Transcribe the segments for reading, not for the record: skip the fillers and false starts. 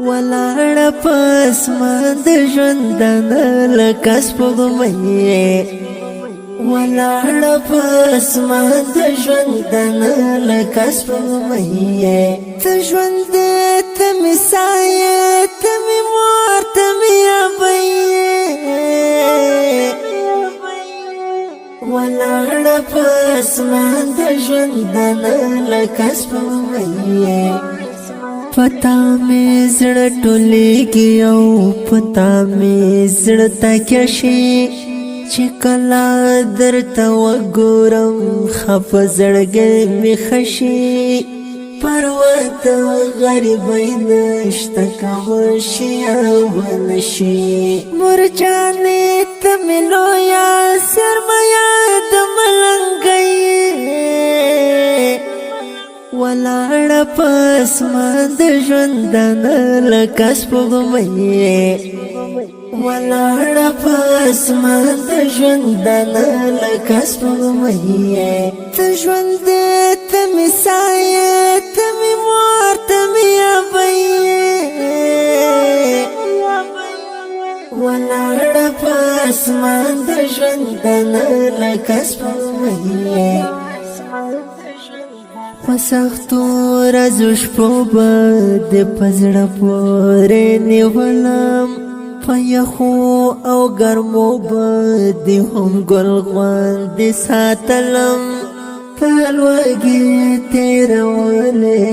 ولاړه پس مان د ژوندانه لکه سپوږمۍ ولاړه پس مان د ژوندانه لکه سپوږمۍ ته ژوند ته مې سایه ته مې مور ته مې ابۍ ولاړه پس مان د ژوندانه لکه سپوږمۍ پتا می زړه ټولېږي او پتا می زړه تکیه شي چې کله درته وګورم خفه زړګی مې ښه شي پروا د غریبۍ نشته که وشي او ونه شي مور جانې ته مې لویه سرمایه د ملنګۍ ولاړه پس مان د ژوندانه لکه سپوږمۍ ولاړه پس مان د ژوندانه لکه سپوږمۍ ته ژوند ته مې سایه ته مې مور ته مې ابۍ ولاړه پس مان د ژوندانه لکه سپوږمۍ پسختو رازو شپو به د پزړه پورې نیولم په یخو او ګرمو به د هم ګل غوندې ساتلم په لوږې تېرولې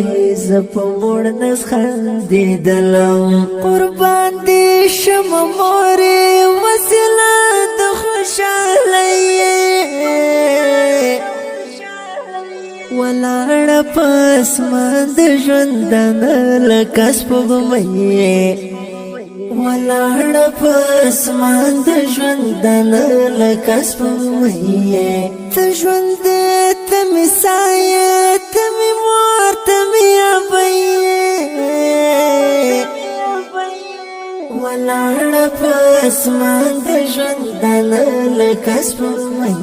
زه په موړ نس خندېدلم قربان دې شم مورې وسیله د خوشحالۍ ولاړه پس مان د ژوندانه لکه سپوږمۍ ولاړه پس مان د ژوندانه لکه سپوږمۍ ته ژوند ته مې سایه ته مې مور ته مې ابۍ ولاړه پس مان د ژوندانه لکه سپوږمۍ